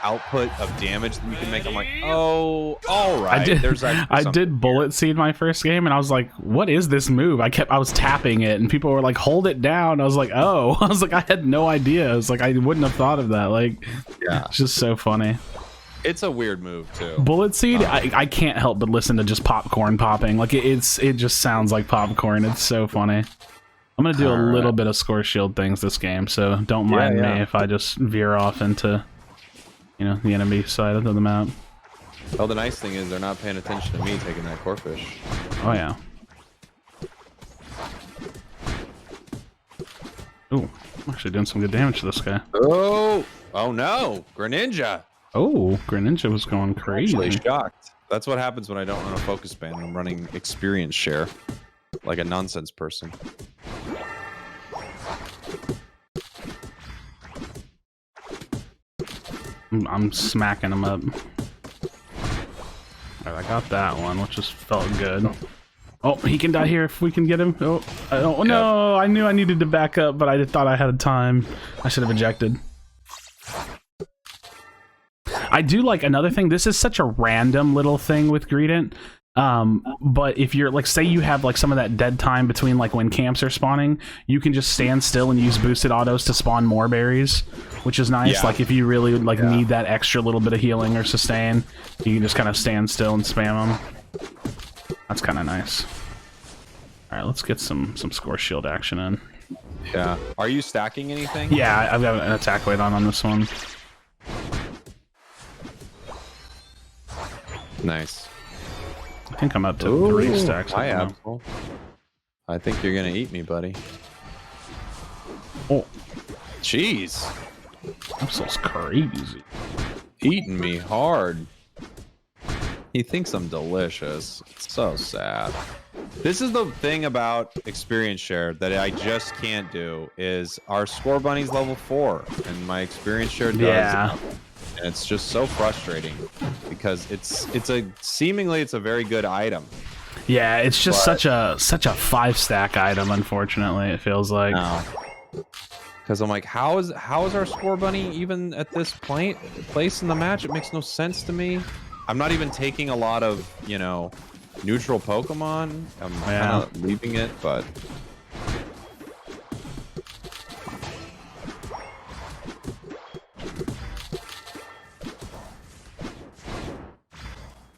output of damage that you can make. I'm like, oh, all right. I did bullet seed my first game, and I was like, what is this move? I was tapping it, and people were like, hold it down. I was like, oh. I was like, I had no idea. I was like, I wouldn't have thought of that. Like, yeah, it's just so funny. It's a weird move too. Bullet seed, I can't help but listen to just popcorn popping. Like it just sounds like popcorn. It's so funny. I'm gonna do a little bit of score shield things this game, so don't mind me if I just veer off into, you know, the enemy side of the map. Well, the nice thing is they're not paying attention to me taking that core fish. Oh yeah. Ooh, I'm actually doing some good damage to this guy. Oh no, Greninja. Oh, Greninja was going crazy. I'm actually shocked. That's what happens when I don't run a focus band. I'm running experience share, like a nonsense person. I'm smacking him up. Alright, I got that one, which just felt good. Oh, he can die here if we can get him. Oh, no, I knew I needed to back up, but I thought I had time. I should have ejected. I do like another thing. This is such a random little thing with Greedent. But if you're like, say you have like some of that dead time between like when camps are spawning, you can just stand still and use boosted autos to spawn more berries, which is nice. Yeah. Like if you really like need that extra little bit of healing or sustain, you can just kind of stand still and spam them. That's kind of nice. All right, let's get some score shield action in. Yeah. Are you stacking anything? Yeah, I've got an attack weight on this one. Nice. I think I'm up to 3 stacks. I think you're gonna eat me, buddy. Oh, jeez. This is crazy. Eating me hard. He thinks I'm delicious. It's so sad. This is the thing about experience share that I just can't do. Is our score bunny's level 4, and my experience share does. Yeah. And it's just so frustrating because it's seemingly a very good item. Yeah, it's just such a 5-stack item. Unfortunately, it feels like. Because I'm like, how is our score bunny even at this place in the match? It makes no sense to me. I'm not even taking a lot of neutral Pokemon. I'm kind of leaving it, but.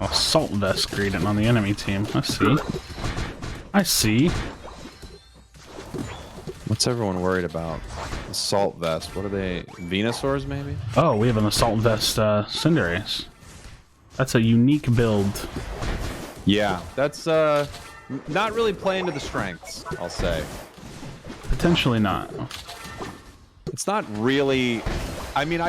Assault vest Greedent on the enemy team. I see. What's everyone worried about? Assault vest. What are they? Venusaurs, maybe? Oh, we have an assault vest Cinderace. That's a unique build. Yeah, that's not really playing to the strengths, I'll say. Potentially not. It's not really. I mean,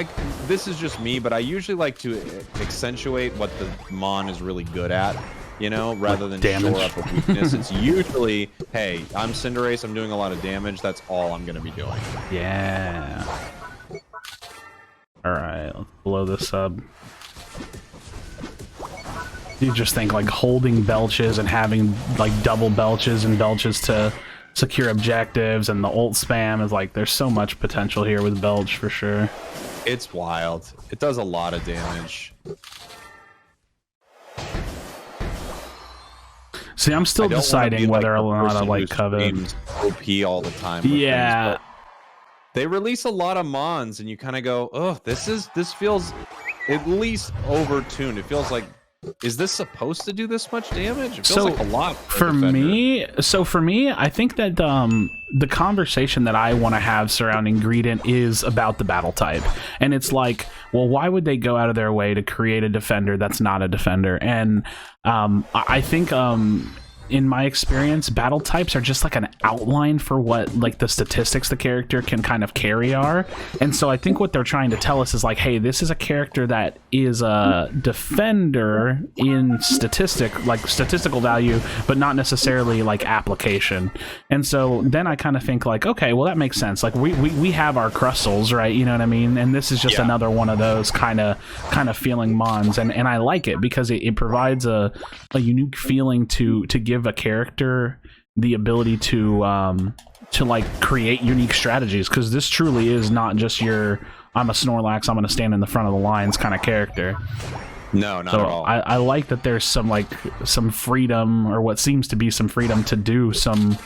this is just me, but I usually like to accentuate what the Mon is really good at, rather than shore up a weakness. It's usually, hey, I'm Cinderace, I'm doing a lot of damage, that's all I'm going to be doing. Yeah. Alright, let's blow this up. You just think, like, holding belches and having, like, double belches and belches to secure objectives, and the ult spam is like, there's so much potential here with belch for sure. It's wild. It does a lot of damage. See, I'm still deciding whether or not I like covet. OP all the time. Yeah. Things, they release a lot of mons, and you kind of go, oh, this feels at least overtuned. It feels like, is this supposed to do this much damage? It feels like a lot for me. So for me, I think that the conversation that I want to have surrounding Greedent is about the battle type, and it's like, well, why would they go out of their way to create a defender that's not a defender? And I think in my experience, battle types are just like an outline for what like the statistics the character can kind of carry are. And so I think what they're trying to tell us is like, hey, this is a character that is a defender in statistical value, but not necessarily like application. And so then I kind of think like, okay, well, that makes sense. Like we have our Crustals, right? You know what I mean? And this is just another one of those kind of feeling mons, and I like it because it provides a unique feeling to give a character the ability to like create unique strategies, because this truly is not just your I'm a Snorlax, I'm gonna stand in the front of the lines kind of character. No, not at all. I like that there's some freedom, or what seems to be some freedom to do some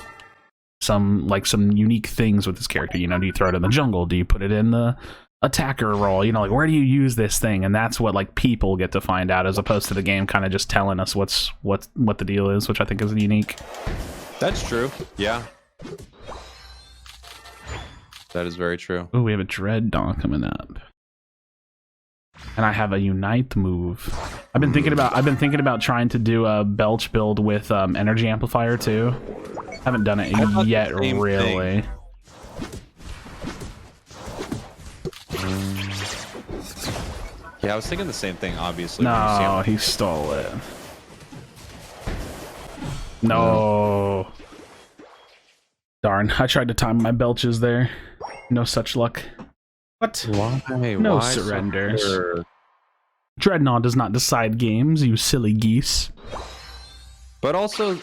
unique things with this character. You know, do you throw it in the jungle? Do you put it in the attacker role? You know, like, where do you use this thing? And that's what like people get to find out, as opposed to the game kind of just telling us what the deal is, which I think is unique. That's true. Yeah. That is very true. Oh, we have a Dreadnought coming up. And I have a Unite move. I've been thinking about trying to do a Belch build with Energy Amplifier too. Haven't done it yet, really. Yeah, I was thinking the same thing, obviously. No, he stole it. No. Darn, I tried to time my belches there. No such luck. What? Why? No Why surrenders. so Dreadnought does not decide games, you silly geese. But also,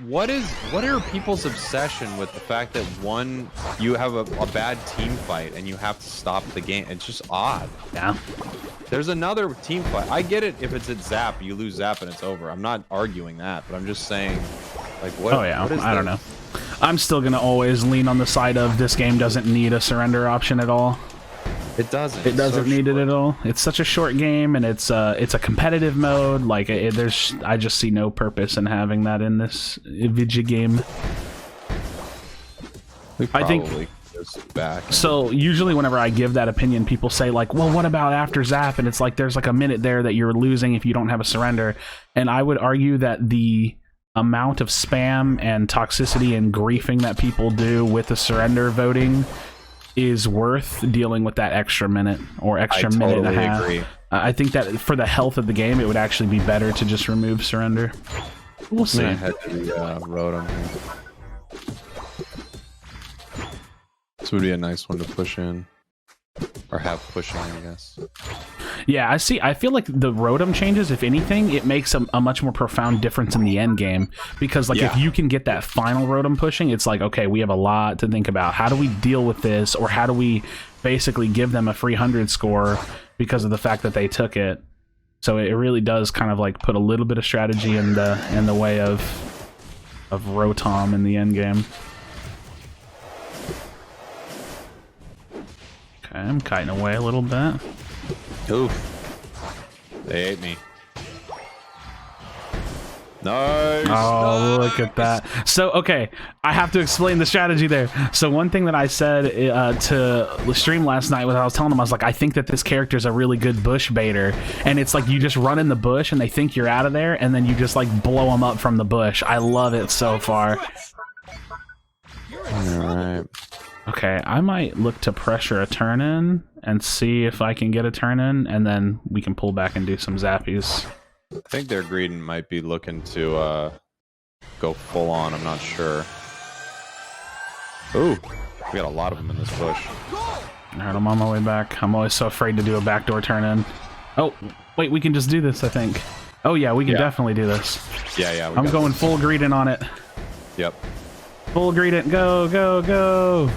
what are people's obsession with the fact that you have a bad team fight and you have to stop the game? It's just odd. Yeah. There's another team fight. I get it if it's at Zap, you lose Zap and it's over. I'm not arguing that, but I'm just saying, like, what? Oh yeah, what is I don't know. I'm still gonna always lean on the side of this game doesn't need a surrender option at all. It doesn't. It doesn't need it at all. It's such a short game, and it's a competitive mode. Like I just see no purpose in having that in this video game. I think. Back. So usually whenever I give that opinion, people say like, well, what about after Zap? And it's like there's like a minute there that you're losing if you don't have a surrender. And I would argue that the amount of spam and toxicity and griefing that people do with the surrender voting is worth dealing with that extra minute or extra minute and a half. Agree. I think that for the health of the game, it would actually be better to just remove surrender. We'll see. I had the Rotom here. This would be a nice one to push in. Or have pushing, I guess. Yeah, I feel like the Rotom changes, if anything, it makes a much more profound difference in the end game. Because, like, if you can get that final Rotom pushing, it's like, okay, we have a lot to think about. How do we deal with this? Or how do we basically give them a free 100 score because of the fact that they took it? So it really does kind of, like, put a little bit of strategy in the way of Rotom in the end game. Okay, I'm kiting away a little bit. Oof. They ate me. Nice. Oh, nice. look at that. So, okay, I have to explain the strategy there. So one thing that I said to the stream last night, when I was telling them, I was like, I think that this character is a really good bush baiter. And it's like you just run in the bush and they think you're out of there, and then you just like blow them up from the bush. I love it so far. All right. Okay, I might look to pressure a turn in and see if I can get a turn in, and then we can pull back and do some zappies. I think their Greedent might be looking to go full on. I'm not sure. Ooh, we got a lot of them in this bush. Alright, I'm on my way back. I'm always so afraid to do a backdoor turn in. Oh, wait, we can just do this, I think. Oh yeah, we can definitely do this. Yeah. I'm going full Greedent on it. Yep. Full Greedent, go, go, go!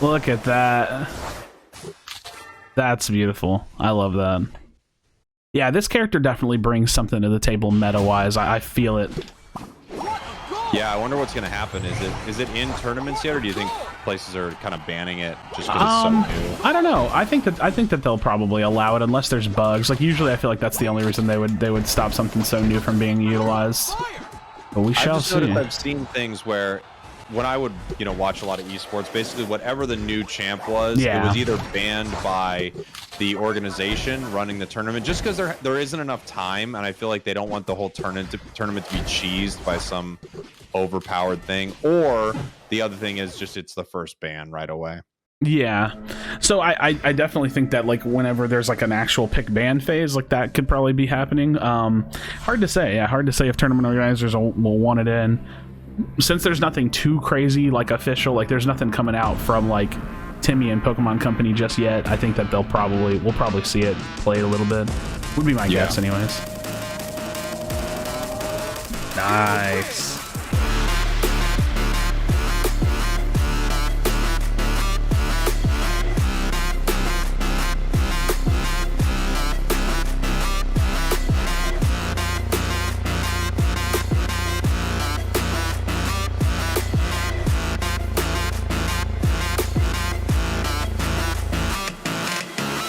Look at that. That's beautiful. I love that. Yeah, this character definitely brings something to the table meta-wise. I feel it. Yeah, I wonder what's going to happen. Is it in tournaments yet, or do you think places are kind of banning it just because it's so new? I don't know. I think that they'll probably allow it unless there's bugs. Like usually, I feel like that's the only reason they would stop something so new from being utilized. But we shall see. I've seen things where, when I would, watch a lot of esports, basically whatever the new champ was, it was either banned by the organization running the tournament, just because there isn't enough time, and I feel like they don't want the whole tournament to be cheesed by some overpowered thing, or the other thing is just it's the first ban right away. Yeah, so I definitely think that like whenever there's like an actual pick ban phase, like that could probably be happening. Hard to say. Yeah, hard to say if tournament organizers will want it in. Since there's nothing too crazy like official, like there's nothing coming out from like Timmy and Pokemon Company just yet, I think that we'll probably see it played a little bit. Would be my guess anyways. Nice.